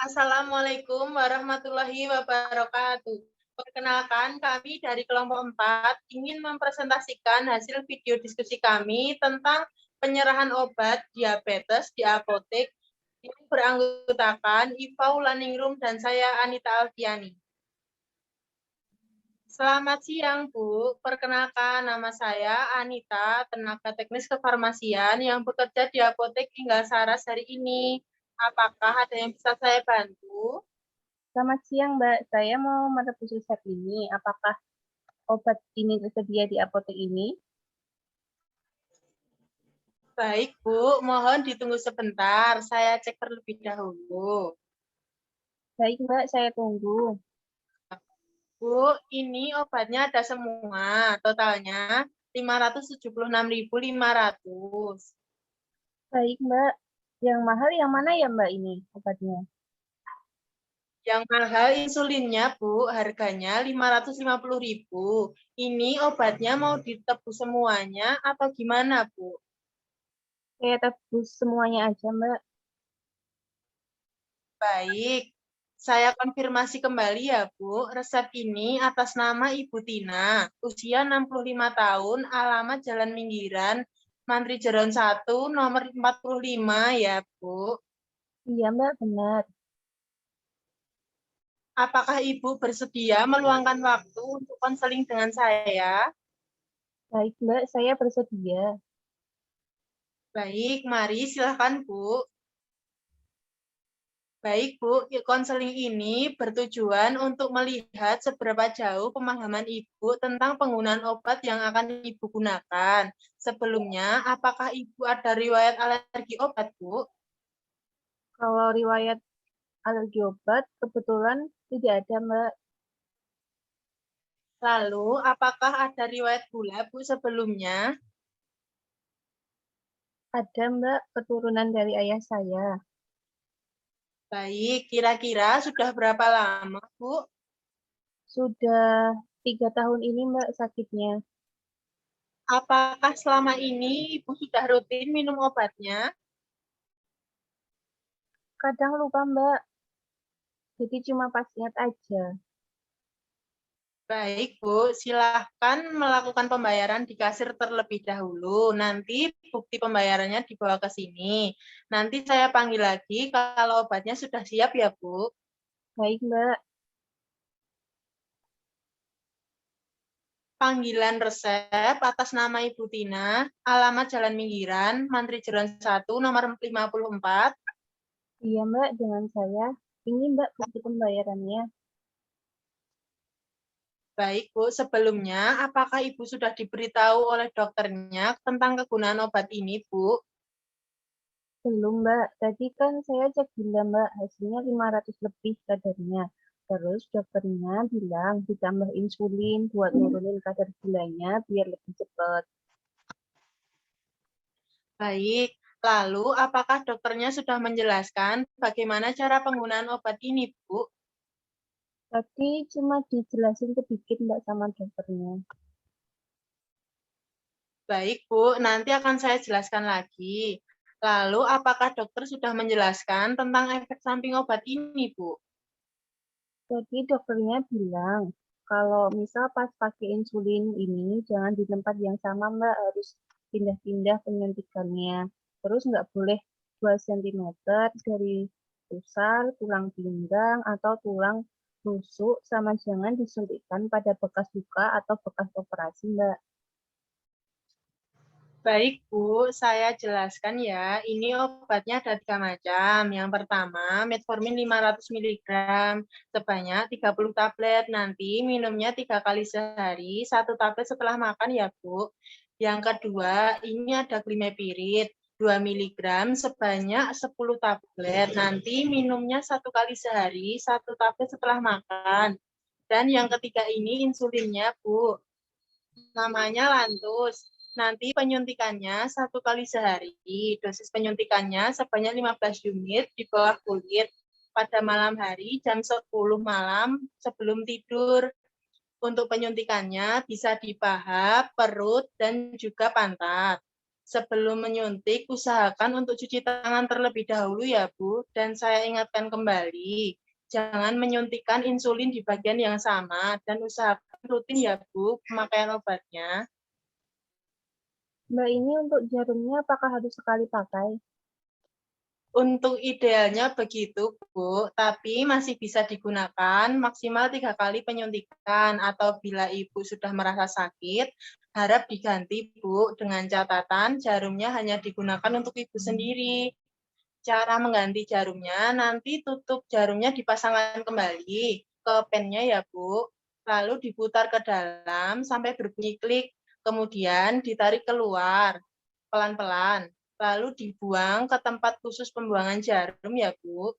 Assalamualaikum warahmatullahi wabarakatuh. Perkenalkan, kami dari kelompok 4 ingin mempresentasikan hasil video diskusi kami tentang penyerahan obat diabetes di apotek yang beranggotakan Iva Ulaningrum dan saya Anita Alfiani. Selamat siang, Bu. Perkenalkan, nama saya Anita, tenaga teknis kefarmasian yang bekerja di apotek Tinggal Saras hari ini. Apakah ada yang bisa saya bantu? Selamat siang, Mbak. Saya mau menebus resep ini. Apakah obat ini tersedia di apotek ini? Baik, Bu. Mohon ditunggu sebentar. Saya cek terlebih dahulu. Baik, Mbak. Saya tunggu. Bu, ini obatnya ada semua. Totalnya 576.500. Baik, Mbak. Yang mahal yang mana ya, Mbak, ini obatnya? Yang mahal insulinnya, Bu. Harganya 550.000. Ini obatnya mau ditebus semuanya atau gimana, Bu? Saya tebus semuanya aja, Mbak. Baik. Saya konfirmasi kembali ya, Bu. Resep ini atas nama Ibu Tina, usia 65 tahun, alamat Jalan Minggiran, Mantri Jeron 1, nomor 45 ya, Bu. Iya, Mbak, benar. Apakah Ibu bersedia meluangkan waktu untuk konseling dengan saya? Baik, Mbak. Saya bersedia. Baik, mari silahkan, Bu. Baik, Bu, konseling ini bertujuan untuk melihat seberapa jauh pemahaman Ibu tentang penggunaan obat yang akan Ibu gunakan. Sebelumnya, apakah Ibu ada riwayat alergi obat, Bu? Kalau riwayat alergi obat, kebetulan tidak ada, Mbak. Lalu, apakah ada riwayat gula, Bu, sebelumnya? Ada, Mbak, keturunan dari ayah saya. Baik, kira-kira sudah berapa lama, Bu? Sudah 3 tahun ini, Mbak, sakitnya. Apakah selama ini Ibu sudah rutin minum obatnya? Kadang lupa, Mbak. Jadi cuma pas ingat aja. Baik, Bu. Silahkan melakukan pembayaran di kasir terlebih dahulu. Nanti bukti pembayarannya dibawa ke sini. Nanti saya panggil lagi kalau obatnya sudah siap ya, Bu. Baik, Mbak. Panggilan resep atas nama Ibu Tina, alamat Jalan Minggiran, Mantri Jeron 1, nomor 54. Iya, Mbak, dengan saya. Ini, Mbak, bukti pembayarannya. Baik, Bu. Sebelumnya, apakah Ibu sudah diberitahu oleh dokternya tentang kegunaan obat ini, Bu? Belum, Mbak. Tadi kan saya cek gula, Mbak. Hasilnya 500 lebih kadarnya. Terus dokternya bilang ditambah insulin buat nurunin kadar gulanya biar lebih cepat. Baik, lalu apakah dokternya sudah menjelaskan bagaimana cara penggunaan obat ini, Bu? Tadi cuma dijelasin sedikit, Mbak, sama dokternya. Baik, Bu, nanti akan saya jelaskan lagi. Lalu, apakah dokter sudah menjelaskan tentang efek samping obat ini, Bu? Tadi dokternya bilang kalau misal pas pakai insulin ini jangan di tempat yang sama, Mbak, harus pindah-pindah penyuntikannya. Terus nggak boleh 2 cm dari pusar, tulang pinggang, atau tulang rusuk, sama jangan disuntikkan pada bekas luka atau bekas operasi, Mbak. Baik, Bu, saya jelaskan ya. Ini obatnya ada 3 macam. Yang pertama, metformin 500 mg sebanyak 30 tablet. Nanti minumnya 3 kali sehari, 1 tablet setelah makan ya, Bu. Yang kedua, ini ada glimepirid 2 mg sebanyak 10 tablet. Nanti minumnya 1 kali sehari, 1 tablet setelah makan. Dan yang ketiga ini insulinnya, Bu. Namanya Lantus. Nanti penyuntikannya 1 kali sehari. Dosis penyuntikannya sebanyak 15 unit di bawah kulit pada malam hari jam 10 malam sebelum tidur. Untuk penyuntikannya bisa di paha, perut, dan juga pantat. Sebelum menyuntik, usahakan untuk cuci tangan terlebih dahulu ya, Bu. Dan saya ingatkan kembali, jangan menyuntikkan insulin di bagian yang sama dan usahakan rutin ya, Bu, pemakaian obatnya. Mbak, ini untuk jarumnya apakah harus sekali pakai? Untuk idealnya begitu, Bu, tapi masih bisa digunakan maksimal 3 kali penyuntikan atau bila Ibu sudah merasa sakit, harap diganti, Bu, dengan catatan jarumnya hanya digunakan untuk Ibu sendiri. Cara mengganti jarumnya, nanti tutup jarumnya dipasangkan kembali ke pennya ya, Bu. Lalu diputar ke dalam sampai berbunyi klik, kemudian ditarik keluar pelan-pelan. Lalu dibuang ke tempat khusus pembuangan jarum ya, Bu.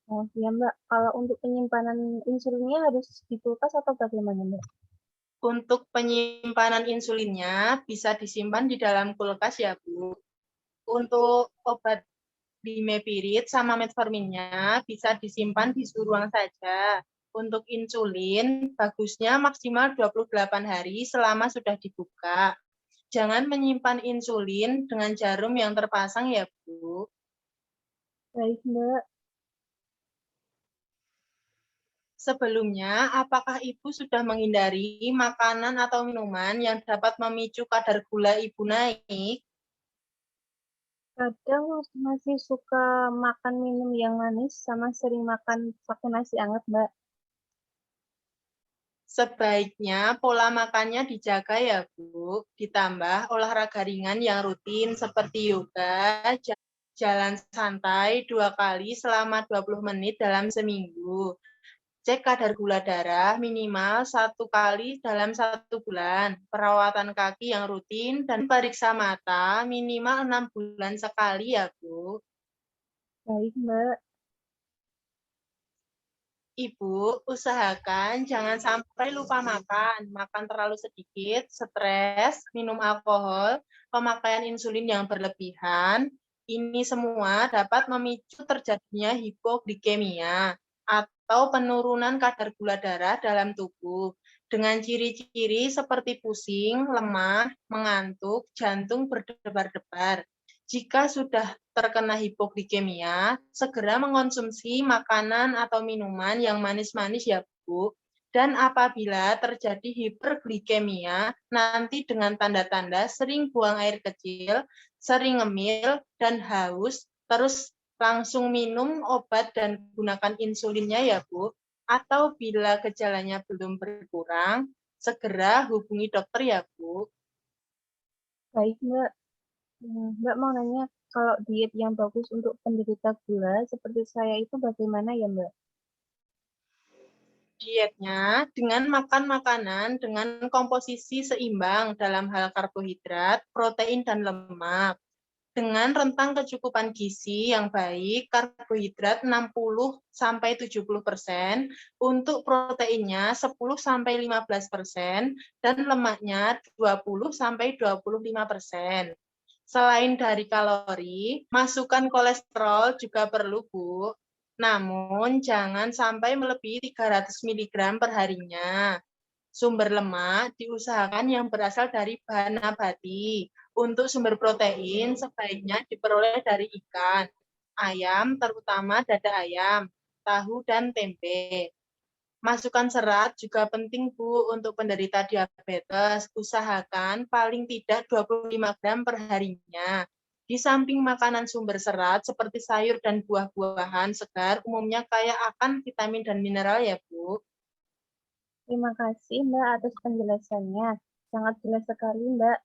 Oh, ya Mbak, kalau untuk penyimpanan insulinnya harus di kulkas atau bagaimana Mbak? Untuk penyimpanan insulinnya bisa disimpan di dalam kulkas ya, Bu. Untuk obat dimepirid sama metforminnya bisa disimpan di suhu ruang saja. Untuk insulin, bagusnya maksimal 28 hari selama sudah dibuka. Jangan menyimpan insulin dengan jarum yang terpasang ya, Bu. Baik Mbak, Sebelumnya, apakah Ibu sudah menghindari makanan atau minuman yang dapat memicu kadar gula Ibu naik? kadang masih suka makan minum yang manis sama sering makan pakai nasi anget Mbak. Sebaiknya pola makannya dijaga ya, Bu. Ditambah olahraga ringan yang rutin seperti yoga, jalan santai 2 kali selama 20 menit dalam seminggu. Cek kadar gula darah minimal 1 kali dalam 1 bulan, perawatan kaki yang rutin, dan periksa mata minimal 6 bulan sekali ya, Bu. Baik Mbak, Ibu, usahakan jangan sampai lupa makan, makan terlalu sedikit, stres, minum alkohol, pemakaian insulin yang berlebihan. Ini semua dapat memicu terjadinya hipoglikemia atau penurunan kadar gula darah dalam tubuh. Dengan ciri-ciri seperti pusing, lemah, mengantuk, jantung berdebar-debar. Jika sudah terkena hipoglikemia, segera mengonsumsi makanan atau minuman yang manis-manis ya, Bu. Dan apabila terjadi hiperglikemia, nanti dengan tanda-tanda sering buang air kecil, sering ngemil, dan haus, terus langsung minum obat dan gunakan insulinnya ya, Bu. Atau bila gejalanya belum berkurang, segera hubungi dokter ya, Bu. baik Mbak. Mbak mau nanya, kalau diet yang bagus untuk penderita gula seperti saya itu bagaimana ya Mbak? Dietnya dengan makan makanan dengan komposisi seimbang dalam hal karbohidrat, protein, dan lemak. Dengan rentang kecukupan gizi yang baik, karbohidrat 60-70%, untuk proteinnya 10-15%, dan lemaknya 20-25%. Selain dari kalori, masukan kolesterol juga perlu, Bu. Namun, jangan sampai melebihi 300 mg per harinya. Sumber lemak diusahakan yang berasal dari bahan nabati. Untuk sumber protein, sebaiknya diperoleh dari ikan, ayam, terutama dada ayam, tahu, dan tempe. Masukan serat juga penting, Bu, untuk penderita diabetes. Usahakan paling tidak 25 gram per harinya. Di samping makanan sumber serat seperti sayur dan buah-buahan segar umumnya kaya akan vitamin dan mineral ya, Bu. Terima kasih Mbak atas penjelasannya. Sangat jelas sekali Mbak.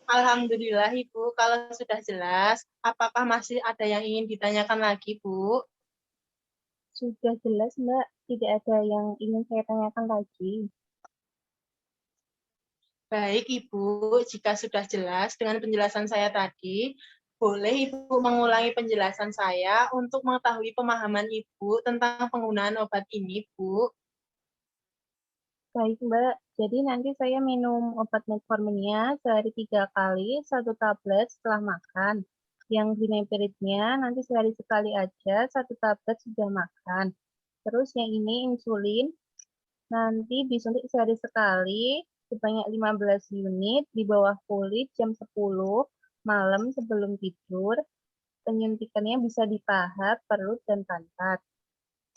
Alhamdulillah, Ibu. Kalau sudah jelas, apakah masih ada yang ingin ditanyakan lagi, Bu? Sudah jelas Mbak, tidak ada yang ingin saya tanyakan lagi. Baik, Ibu. Jika sudah jelas dengan penjelasan saya tadi, boleh Ibu mengulangi penjelasan saya untuk mengetahui pemahaman Ibu tentang penggunaan obat ini, Bu. Baik Mbak, jadi nanti saya minum obat metforminnya sehari 3 kali, 1 tablet setelah makan. Yang dimepiridnya nanti sehari sekali aja, 1 tablet sudah makan. Terus yang ini insulin, nanti disuntik sehari sekali, sebanyak 15 unit di bawah kulit jam 10 malam sebelum tidur. Penyuntikannya bisa di paha, perut, dan pantat.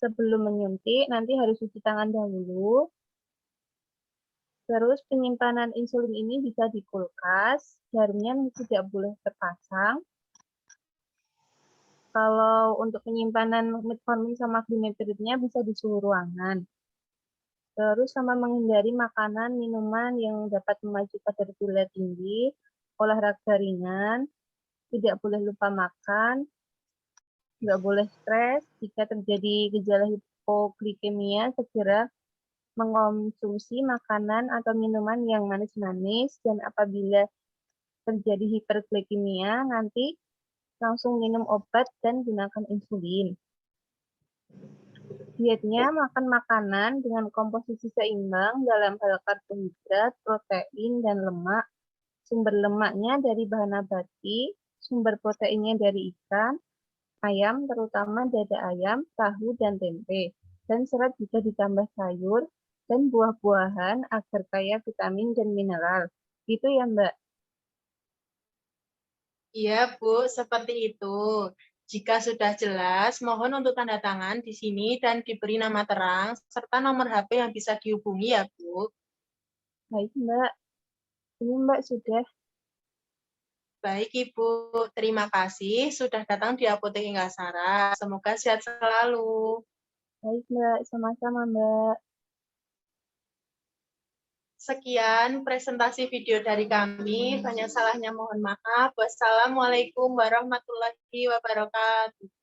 Sebelum menyuntik, nanti harus cuci tangan dahulu. Terus penyimpanan insulin ini bisa di kulkas, jarumnya tidak boleh terpasang. Kalau untuk penyimpanan metformin sama glimepiridnya bisa di suhu ruangan. Terus sama menghindari makanan, minuman yang dapat memacu kadar gula tinggi, olahraga ringan, tidak boleh lupa makan, nggak boleh stres. Jika terjadi gejala hipoglikemia, segera mengkonsumsi makanan atau minuman yang manis-manis, dan apabila terjadi hiperglikemia, nanti langsung minum obat dan gunakan insulin. Dietnya makan makanan dengan komposisi seimbang dalam hal karbohidrat, protein, dan lemak. Sumber lemaknya dari bahan nabati, sumber proteinnya dari ikan, ayam, terutama dada ayam, tahu, dan tempe. Dan serat juga ditambah sayur dan buah-buahan agar kaya vitamin dan mineral. Gitu ya, Mbak? Iya, Bu, seperti itu. Jika sudah jelas, mohon untuk tanda tangan di sini dan diberi nama terang, serta nomor HP yang bisa dihubungi ya, Bu. Baik, Mbak. Ini Mbak sudah. Baik, Ibu. Terima kasih sudah datang di Apotek Ingasara. Semoga sehat selalu. Baik, Mbak. Sama-sama, Mbak. Sekian presentasi video dari kami. Banyak salahnya mohon maaf. Wassalamualaikum warahmatullahi wabarakatuh.